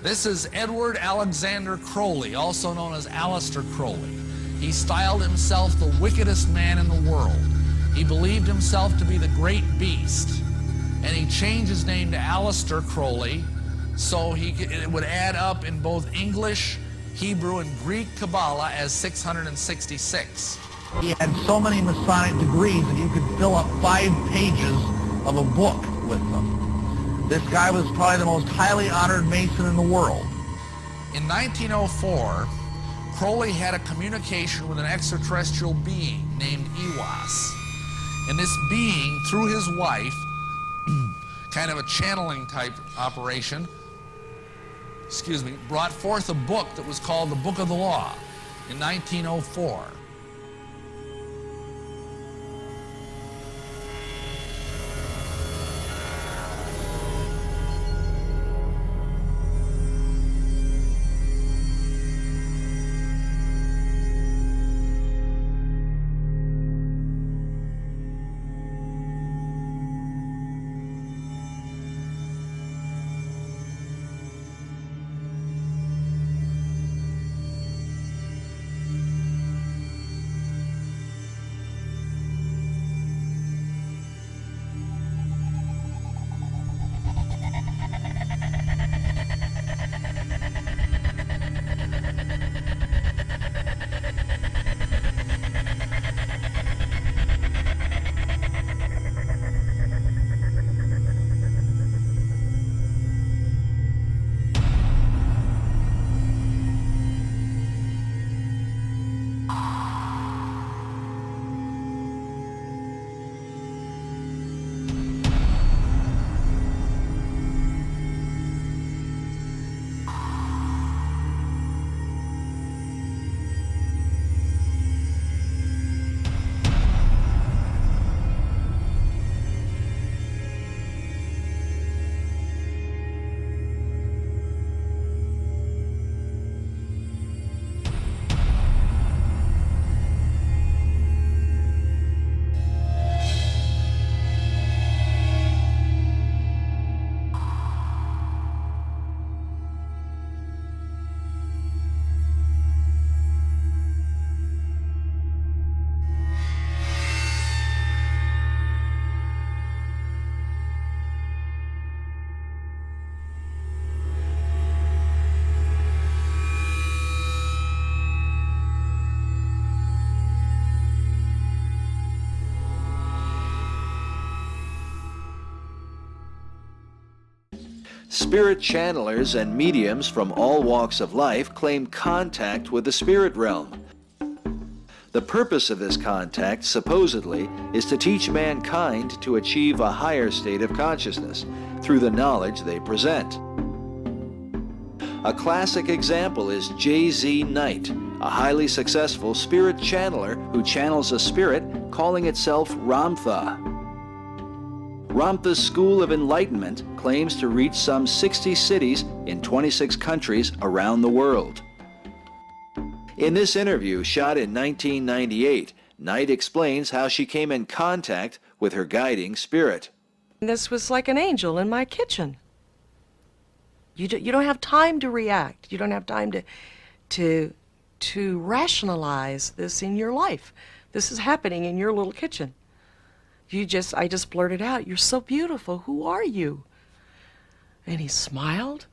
This is Edward Alexander Crowley, also known as Aleister Crowley. He styled himself the wickedest man in the world. He believed himself to be the great beast, and he changed his name to Aleister Crowley, so it would add up in both English, Hebrew, and Greek Kabbalah as 666. He had so many Masonic degrees that you could fill up 5 pages of a book with them. This guy was probably the most highly honored Mason in the world. In 1904, Crowley had a communication with an extraterrestrial being named Iwas. And this being, through his wife, kind of a channeling type operation, brought forth a book that was called the Book of the Law in 1904. Spirit channelers and mediums from all walks of life claim contact with the spirit realm. The purpose of this contact, supposedly, is to teach mankind to achieve a higher state of consciousness through the knowledge they present. A classic example is J.Z. Knight, a highly successful spirit channeler who channels a spirit calling itself Ramtha. Ramtha's School of Enlightenment claims to reach some 60 cities in 26 countries around the world. In this interview, shot in 1998, Knight explains how she came in contact with her guiding spirit. This was like an angel in my kitchen. You don't have time to react. You don't have time to rationalize this in your life. This is happening in your little kitchen. I just blurted out, "You're so beautiful. Who are you?" And he smiled.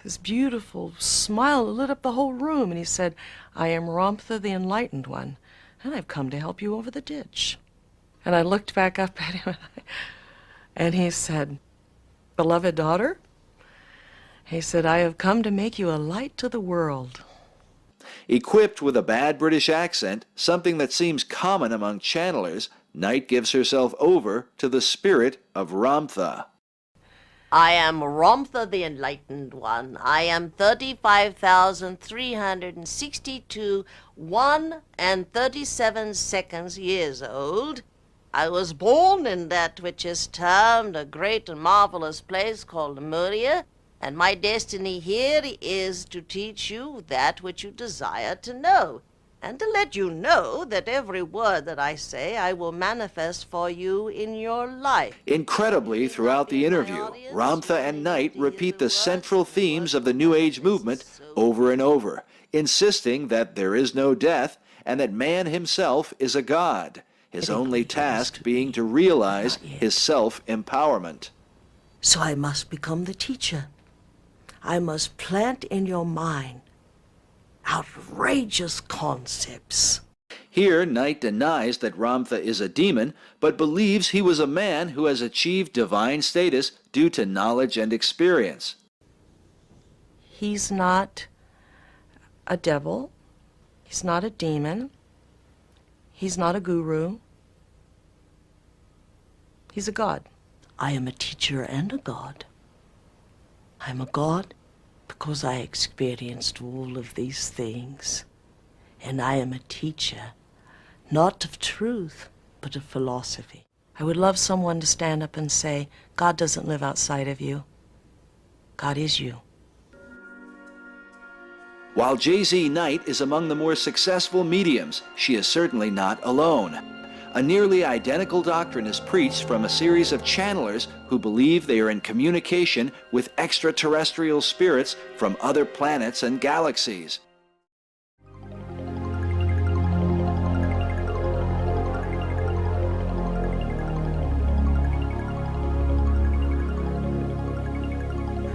This beautiful smile lit up the whole room, and he said, "I am Ramtha the Enlightened One, and I've come to help you over the ditch." And I looked back up at him, and he said, "Beloved daughter," he said, "I have come to make you a light to the world." Equipped with a bad British accent, something that seems common among channelers, Knight gives herself over to the spirit of Ramtha. I am Ramtha the Enlightened One. I am 35,362 1 and 37 seconds years old. I was born in that which is termed a great and marvelous place called Lemuria, and my destiny here is to teach you that which you desire to know. and to let you know that every word that I say I will manifest for you in your life. Incredibly, throughout the interview, Ramtha and Knight repeat the central themes of the New Age movement over and over, insisting that there is no death and that man himself is a god, his only task being to realize his self-empowerment. So I must become the teacher. I must plant in your mind outrageous concepts. Here, Knight denies that Ramtha is a demon, but believes he was a man who has achieved divine status due to knowledge and experience. He's not a devil. He's not a demon. He's not a guru. He's a god. I am a teacher and a god. I'm a god because I experienced all of these things. And I am a teacher, not of truth, but of philosophy. I would love someone to stand up and say, God doesn't live outside of you. God is you. While J.Z. Knight is among the more successful mediums, she is certainly not alone. A nearly identical doctrine is preached from a series of channelers who believe they are in communication with extraterrestrial spirits from other planets and galaxies.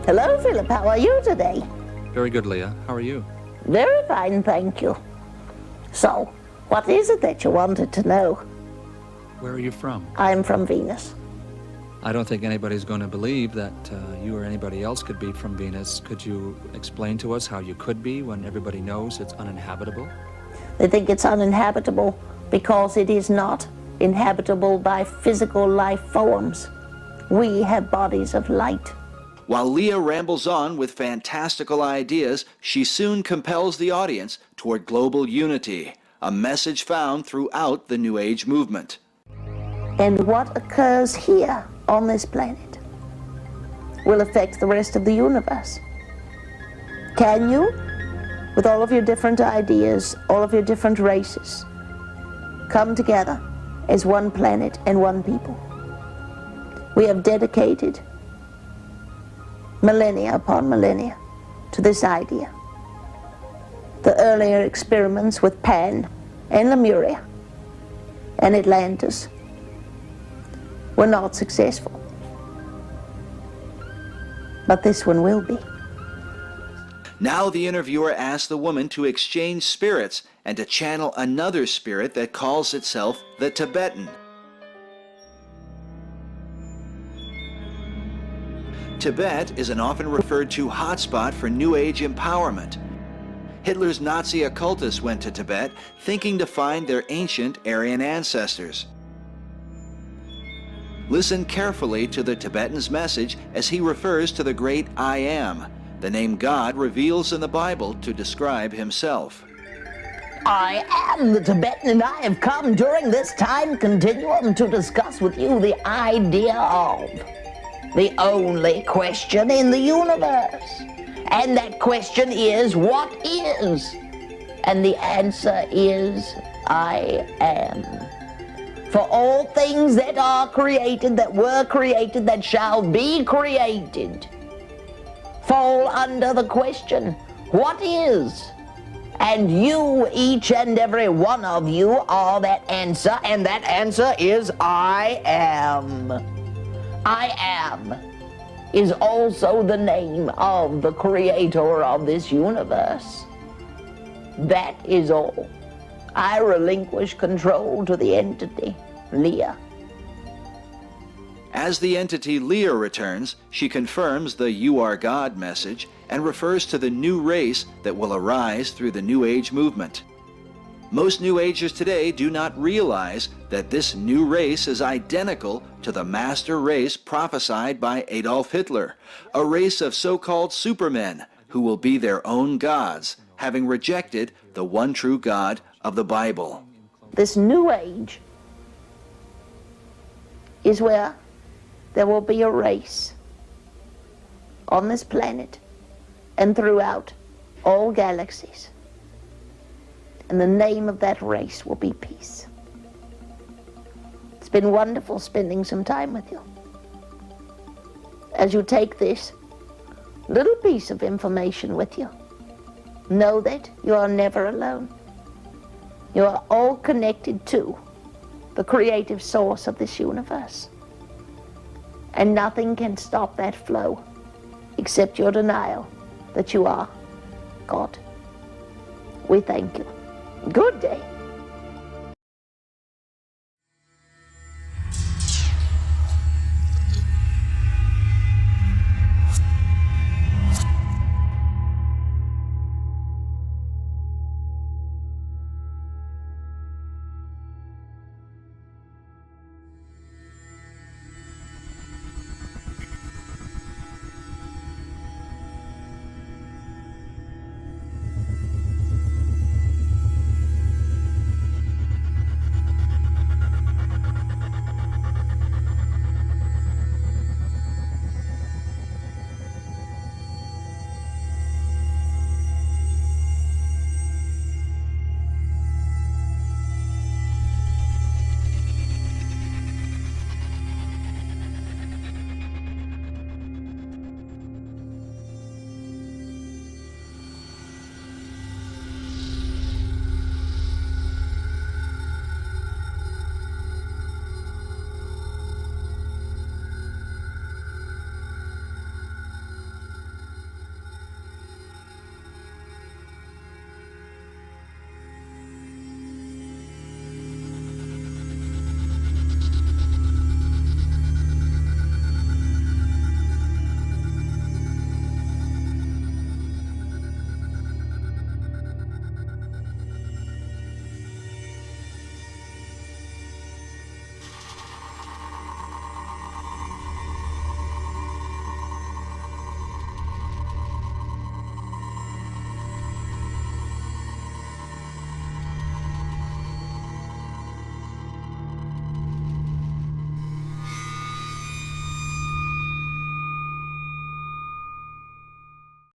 Hello, Philip. How are you today? Very good, Leah. How are you? Very fine, thank you. So, what is it that you wanted to know? Where are you from? I'm from Venus. I don't think anybody's going to believe that you or anybody else could be from Venus. Could you explain to us how you could be when everybody knows it's uninhabitable? They think it's uninhabitable because it is not inhabitable by physical life forms. We have bodies of light. While Leah rambles on with fantastical ideas, she soon compels the audience toward global unity, a message found throughout the New Age movement. And what occurs here on this planet will affect the rest of the universe. Can you, with all of your different ideas, all of your different races, come together as one planet and one people? We have dedicated millennia upon millennia to this idea. The earlier experiments with Pan and Lemuria and Atlantis were not successful. But this one will be. Now the interviewer asks the woman to exchange spirits and to channel another spirit that calls itself the Tibetan. Tibet is an often referred to hotspot for New Age empowerment. Hitler's Nazi occultists went to Tibet thinking to find their ancient Aryan ancestors. Listen carefully to the Tibetan's message as he refers to the great I Am, the name God reveals in the Bible to describe himself. I am the Tibetan, and I have come during this time continuum to discuss with you the idea of the only question in the universe. And that question is, what is? And the answer is, I am. For all things that are created, that were created, that shall be created, fall under the question, what is? And you, each and every one of you, are that answer, and that answer is, I am. I am is also the name of the creator of this universe. That is all. I relinquish control to the entity, Leah. As the entity Leah returns, she confirms the You Are God message and refers to the new race that will arise through the New Age movement. Most New Agers today do not realize that this new race is identical to the master race prophesied by Adolf Hitler, a race of so-called supermen who will be their own gods, having rejected the one true God of the Bible. This new age is where there will be a race on this planet and throughout all galaxies. And the name of that race will be peace. It's been wonderful spending some time with you. As you take this little piece of information with you, know that you are never alone. You are all connected to the creative source of this universe. And nothing can stop that flow except your denial that you are God. We thank you. Good day.